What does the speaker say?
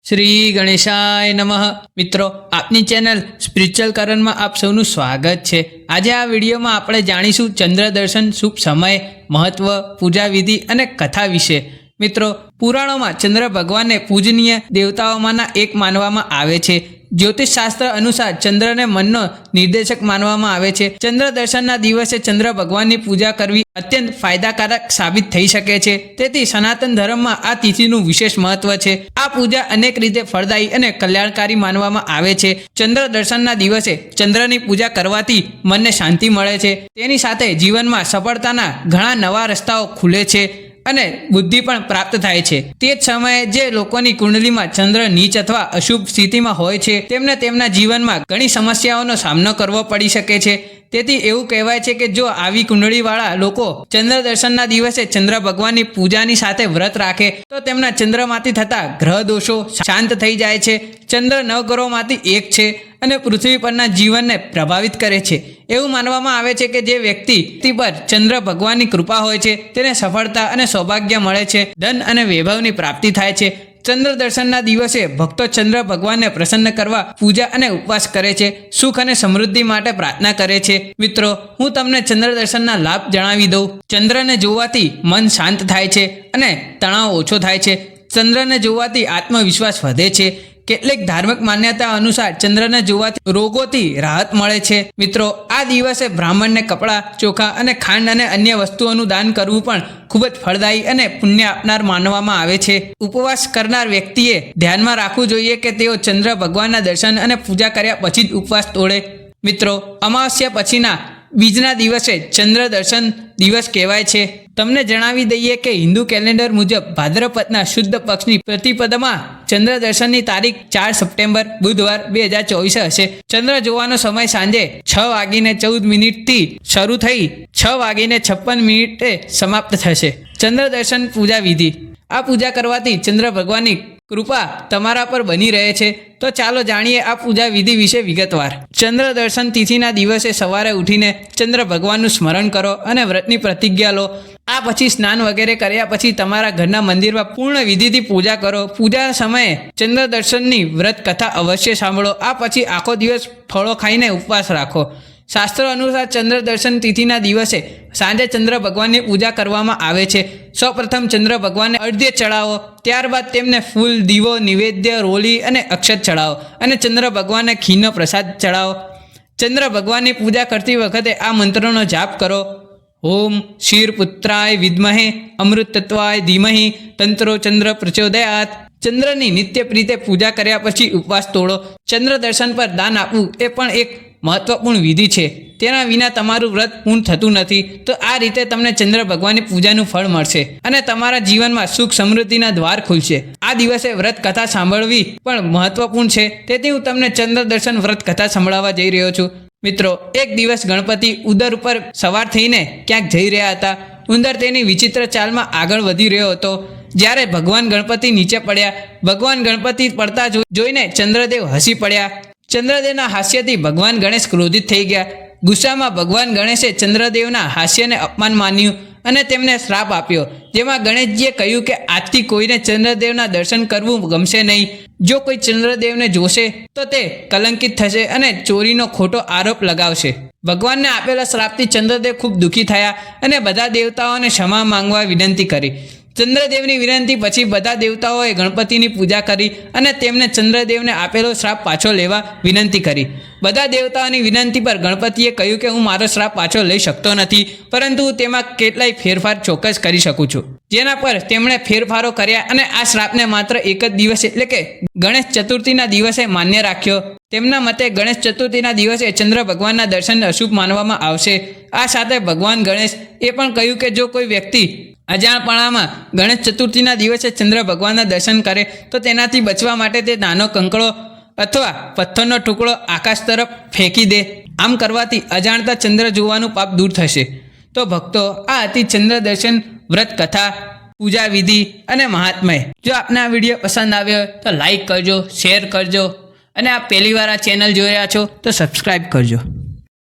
શ્રી ગણેશાય નમઃ। મિત્રો, આપની ચેનલ સ્પિરિચ્યુઅલ કરણમાં આપ સૌનું સ્વાગત છે। આજે આ વિડીયોમાં આપણે જાણીશું ચંદ્ર દર્શન શુભ સમય, મહત્વ, પૂજા વિધિ અને કથા વિશે। મિત્રો, પુરાણોમાં ચંદ્ર ભગવાનને પૂજનીય દેવતાઓમાંના એક માનવામાં આવે છે। જ્યોતિષ શાસ્ત્ર અનુસાર ચંદ્રને મનનો નિર્દેશક માનવામાં આવે છે। ચંદ્ર દર્શનના દિવસે ચંદ્ર ભગવાનની પૂજા કરવી અત્યંત ફાયદાકારક સાબિત થઈ શકે છે। તેથી સનાતન ધર્મમાં આ તિથિનું વિશેષ મહત્વ છે। આ પૂજા અનેક રીતે ફળદાયી અને કલ્યાણકારી માનવામાં આવે છે। ચંદ્ર દર્શનના દિવસે ચંદ્રની પૂજા કરવાથી મનને શાંતિ મળે છે। તેની સાથે જીવનમાં સફળતાના ઘણા નવા રસ્તાઓ ખુલે છે અને બુદ્ધિ પણ પ્રાપ્ત થાય છે। તે જ સમયે જે લોકોની કુંડલીમાં ચંદ્ર નીચ અથવા અશુભ સ્થિતિમાં હોય છે તેમને તેમના જીવનમાં ઘણી સમસ્યાઓનો સામનો કરવો પડી શકે છે। તેથી એવું કહેવાય છે કે જો આવી કુંડળીવાળા લોકો ચંદ્ર દર્શનના દિવસે ચંદ્ર ભગવાનની પૂજાની સાથે વ્રત રાખે તો તેમના ચંદ્રમાંથી થતા ગ્રહ દોષો શાંત થઈ જાય છે। ચંદ્ર નવગ્રહોમાંથી એક છે અને પૃથ્વી પરના જીવનને પ્રભાવિત કરે છે। એવું માનવામાં આવે છે કે જે વ્યક્તિ પર ચંદ્ર ભગવાનની કૃપા હોય છે તેને સફળતા અને સૌભાગ્ય મળે છે, ધન અને વૈભવની પ્રાપ્તિ થાય છે। ચંદ્ર દર્શનના દિવસે ભક્તો ચંદ્ર ભગવાનને પ્રસન્ન કરવા પૂજા અને ઉપવાસ કરે છે, સુખ અને સમૃદ્ધિ માટે પ્રાર્થના કરે છે। મિત્રો, હું તમને ચંદ્ર દર્શનના લાભ જણાવી દઉં। ચંદ્રને જોવાથી મન શાંત થાય છે અને તણાવ ઓછો થાય છે। ચંદ્રને જોવાથી આત્મવિશ્વાસ વધે છે। કેટલીક ધાર્મિક માન્યતા અનુસાર ચંદ્રને જોવાથી રોગોથી રાહત મળે છે। મિત્રો, આ દિવસે બ્રાહ્મણને કપડાં, ચોખા અને ખાંડ અને અન્ય વસ્તુઓનું દાન કરવું પણ ખૂબ જ ફળદાયી અને પુણ્ય આપનાર માનવામાં આવે છે। ઉપવાસ કરનાર વ્યક્તિએ ધ્યાનમાં રાખવું જોઈએ કે તેઓ ચંદ્ર ભગવાનના દર્શન અને પૂજા કર્યા પછી જ ઉપવાસ તોડે। મિત્રો, અમાવસ્યા પછીના બીજના દિવસે ચંદ્ર દર્શન દિવસ કહેવાય છે। તમને જણાવી દઈએ કે હિન્દુ કેલેન્ડર મુજબ ભાદ્રપદના શુદ્ધ પક્ષની પ્રતિપદમાં ચંદ્ર દર્શનની તારીખ 4 સપ્ટેમ્બર બુધવાર 2024 હશે। ચંદ્ર જોવાનો સમય સાંજે 6:14 શરૂ થઈ 6:56 સમાપ્ત થશે। ચંદ્ર દર્શન પૂજા વિધિ। આ પૂજા કરવાથી ચંદ્ર ભગવાનની કૃપા તમારા પર બની રહે છે। તો ચાલો જાણીએ આ પૂજા વિધિ વિશે વિગતવાર। ચંદ્ર દર્શન તિથિના દિવસે સવારે ઉઠીને ચંદ્ર ભગવાનનું સ્મરણ કરો અને વ્રતની પ્રતિજ્ઞા લો। આ પછી સ્નાન વગેરે કર્યા પછી તમારા ઘરના મંદિરમાં પૂર્ણ વિધિથી પૂજા કરો। પૂજા સમયે ચંદ્ર દર્શનની વ્રત કથા અવશ્ય સાંભળો। આ પછી આખો દિવસ ફળો ખાઈને ઉપવાસ રાખો। શાસ્ત્રો અનુસાર ચંદ્ર દર્શન તિથિના દિવસે સાંજે ચંદ્ર ભગવાનની પૂજા કરવામાં આવે છે। સૌપ્રથમ ચંદ્ર ભગવાનને અર્ધ્ય ચડાવો, ત્યારબાદ તેમને ફૂલ, દીવો, નિવેદ્ય, રોલી અને અક્ષત ચડાવો અને ચંદ્ર ભગવાનને ખીરનો પ્રસાદ ચડાવો। ચંદ્ર ભગવાનની પૂજા કરતી વખતે આ મંત્રનો જાપ કરો। ઓમ ક્ષીરપુત્રાય વિદ્મહે અમૃતત્વાય ધીમહિ તંત્રો ચંદ્ર પ્રચોદયાત। ચંદ્રની નિત્ય પ્રીતે પૂજા કર્યા પછી ઉપવાસ તોડો। ચંદ્ર દર્શન પર દાન આપવું એ પણ એક મહત્વપૂર્ણ વિધિ છે। તેના વિના તમારું વ્રત પૂર્ણ થતું નથી। તો આ રીતે તમને ચંદ્ર ભગવાનની પૂજાનું ફળ મળશે અને તમારા જીવનમાં સુખ સમૃદ્ધિના દ્વાર ખુલશે। આ દિવસે વ્રત કથા સાંભળવી પણ મહત્વપૂર્ણ છે, તેથી હું તમને ચંદ્ર દર્શન વ્રત કથા સંભળાવવા જઈ રહ્યો છું। મિત્રો, એક દિવસ ગણપતિ ઉંદર ઉપર સવાર થઈને ક્યાંક જઈ રહ્યા હતા। ઉંદર તેની વિચિત્ર ચાલમાં આગળ વધી રહ્યો હતો। જ્યારે ભગવાન ગણપતિ નીચે પડ્યા, ભગવાન ગણપતિ પડતા જોઈને ચંદ્રદેવ હસી પડ્યા। ચંદ્રદેવના હાસ્યથી ભગવાન ગણેશ ક્રોધિત થઈ ગયા। ગુસ્સામાં ભગવાન ગણેશે ચંદ્રદેવના હાસ્યને અપમાન માન્યું અને તેમને શ્રાપ આપ્યો, જેમાં ગણેશજીએ કહ્યું કે આજથી કોઈને ચંદ્રદેવના દર્શન કરવું ગમશે નહીં। જો કોઈ ચંદ્રદેવને જોશે તો તે કલંકિત થશે અને ચોરીનો ખોટો આરોપ લગાવશે। ભગવાનને આપેલા શ્રાપથી ચંદ્રદેવ ખૂબ દુઃખી થયા અને બધા દેવતાઓને ક્ષમા માંગવા વિનંતી કરી। ચંદ્રદેવની વિનંતી પછી બધા દેવતાઓએ ગણપતિની પૂજા કરી અને તેમને ચંદ્રદેવને આપેલો શ્રાપ પાછો લેવા વિનંતી કરી। બધા દેવતાઓની વિનંતી પર ગણપતિએ કહ્યું કે હું મારો શ્રાપ પાછો લઈ શકતો નથી, પરંતુ તેમાં કેટલાય ફેરફાર ચોક્કસ કરી શકું છું। જેના પર તેમણે ફેરફારો કર્યા અને આ શ્રાપને માત્ર એક જ દિવસ એટલે કે ગણેશ ચતુર્થીના દિવસે માન્ય રાખ્યો। તેમના મતે ગણેશ ચતુર્થીના દિવસે ચંદ્ર ભગવાનના દર્શન અશુભ માનવામાં આવશે। આ સાથે ભગવાન ગણેશ એ પણ કહ્યું કે જો કોઈ વ્યક્તિ અજાણપણામાં ગણેશ ચતુર્થીના દિવસે ચંદ્ર ભગવાનના દર્શન કરે તો તેનાથી બચવા માટે તે નાનો કંકડો અથવા પથ્થરનો ટુકડો આકાશ તરફ ફેંકી દે। આમ કરવાથી અજાણતા ચંદ્ર જોવાનું પાપ દૂર થશે। તો ભક્તો, આ હતી ચંદ્ર દર્શન વ્રત કથા, પૂજા વિધિ અને મહાત્મય। જો આપને આ વિડીયો પસંદ આવ્યો હોય તો લાઈક કરજો, શેર કરજો અને આપ પહેલી વાર આ ચેનલ જોઈ રહ્યા છો તો સબસ્ક્રાઈબ કરજો।